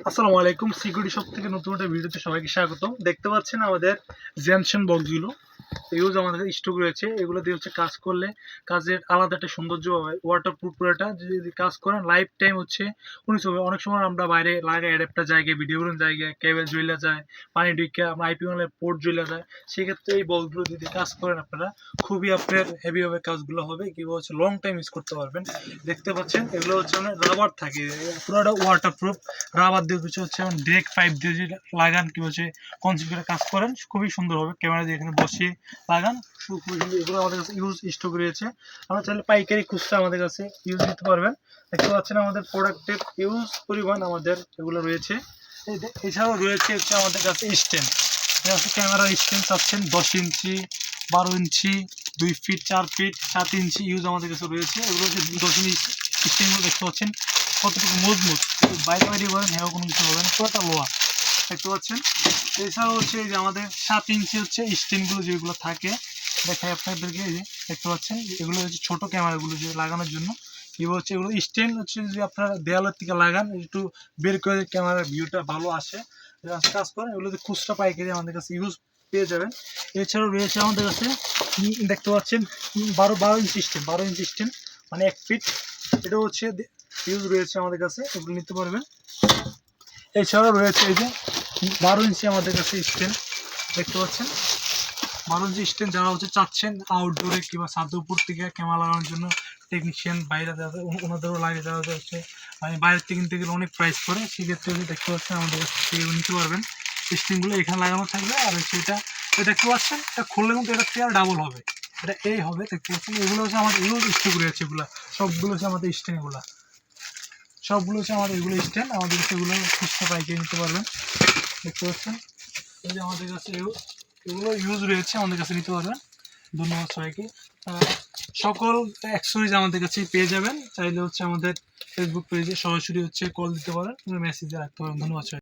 আসসালামু আলাইকুম। Security shop থেকে নতুন একটা ভিডিওতে সবাইকে স্বাগতম। দেখতে পাচ্ছেন আমাদের জ্যানসন বক্সগুলো ইউজ আমাদের স্টক রয়েছে। এগুলো দিয়ে হচ্ছে কাজ করলে কাজের আলাদা একটা সৌন্দর্য হয়। ওয়াটার প্রুফ পুরোটা যদি কাজ করেন লাইফ টাইম হচ্ছে অনেক সময় আমরা বাইরে লাগাই অ্যাডাপ্টার জায়গায় ভিডিও করুন জায়গায় কেবল জ্বলা যায়, পানি ঢুকে আপনার আইপি ওয়ানের পোর্ট জ্বলা যায়। সেক্ষেত্রে এই বক্সগুলো যদি কাজ করেন আপনারা খুবই আপনার হেভি হবে কাজগুলো হবে কিংবা হচ্ছে লং টাইম ইউজ করতে পারবেন। দেখতে পাচ্ছেন এগুলো হচ্ছে মানে রাবার থাকে, পুরোটা ওয়াটার প্রুফ রাবার দিয়ে কিছু হচ্ছে ডেক পাইপ দিয়ে যদি লাগান কি হচ্ছে কনসিভ করে কাজ করেন খুবই সুন্দর হবে। ক্যামেরা দিয়ে এখানে বসিয়ে লাগান খুবই সুন্দর। এগুলো আমাদের কাছে ইউজ স্টক রয়েছে। আমরা চাইলে পাইকারি খুচরা আমাদের কাছে ইউজ নিতে পারবেন। দেখতে পাচ্ছেন আমাদের প্রোডাক্টের ইউজ পরিমাণ আমাদের এগুলো রয়েছে। এছাড়াও রয়েছে হচ্ছে আমাদের কাছে স্ট্যান্ড, ক্যামেরা স্ট্যান্ড চাচ্ছেন 10 ইঞ্চি, 12 ইঞ্চি, 2 ফিট, 4 ফিট, 7 ইঞ্চি ইউজ আমাদের কাছে রয়েছে। এগুলো হচ্ছে 10 ইঞ্চি স্ট্যান্ডগুলো দেখতে পাচ্ছেন কতটুকু মজবুত, বাইরে বাইরে করেন হেও কোনো কিছু হবে না, পুরোটা লোহা দেখতে পাচ্ছেন। এছাড়াও হচ্ছে এই যে আমাদের 7 ইঞ্চি হচ্ছে স্ট্যান্ডগুলো যেগুলো থাকে দেখাই আপনাদেরকে, এই যে দেখতে পাচ্ছেন এগুলো হচ্ছে ছোটো ক্যামেরাগুলো যে লাগানোর জন্য। এবার হচ্ছে এগুলো স্ট্যান্ড হচ্ছে যদি আপনারা দেওয়ালের থেকে লাগান একটু বের করে ক্যামেরার ভিউটা ভালো আসে, কাজ করেন। এগুলো খুচরা পাইকারি আমাদের কাছে ইউজ পেয়ে যাবেন। এছাড়াও রয়েছে আমাদের কাছে দেখতে পাচ্ছেন 12 ইঞ্চি স্ট্যান্ড, 12 ইঞ্চি স্ট্যান্ড মানে 1 ফিট, এটা হচ্ছে ইউজ রয়েছে আমাদের কাছে, এগুলো নিতে পারবেন। এছাড়াও রয়েছে এই যে 12 ইঞ্চি আমাদের কাছে স্ট্যান্ড দেখতে পাচ্ছেন, 12 ইঞ্চি স্ট্যান্ড যারা হচ্ছে চাচ্ছেন আউটডোরে কিংবা ছাদের উপর থেকে ক্যামেরা লাগানোর জন্য, টেকনিশিয়ান বাইরে ওনাদেরও লাগে, যারা হচ্ছে মানে বাইরের থেকে কিনতে গেলে অনেক প্রাইস পড়ে, সেক্ষেত্রে দেখতে পাচ্ছেন আমাদের কাছ থেকে নিতে পারবেন। স্ট্যান্ডগুলো এখানে লাগানো থাকবে। আর হচ্ছে এটা দেখতে পাচ্ছেন এটা খুললে কিন্তু এটা পেয়ার ডাবল হবে, এটা এই হবে দেখতে পাচ্ছেন। এগুলো হচ্ছে আমাদের ইউজ স্টক রয়েছে, এগুলো সবগুলো হচ্ছে আমাদের স্ট্যান্ড, সবগুলো হচ্ছে আমাদের এগুলো স্ট্যান্ড, আমাদের কাছে এগুলো খুচরা পাইকারি নিতে পারবেন। দেখতে পাচ্ছেন এই যে আমাদের কাছে এগুলো ইউজ রয়েছে, আমাদের কাছে নিতে পারবেন। ধন্যবাদ সবাইকে। সকল অ্যাক্সেসরিজ আমাদের কাছে পেয়ে যাবেন। চাইলে হচ্ছে আমাদের ফেসবুক পেজে সরাসরি হচ্ছে কল দিতে পারেন, মেসেজে রাখতে পারেন। ধন্যবাদ সবাই।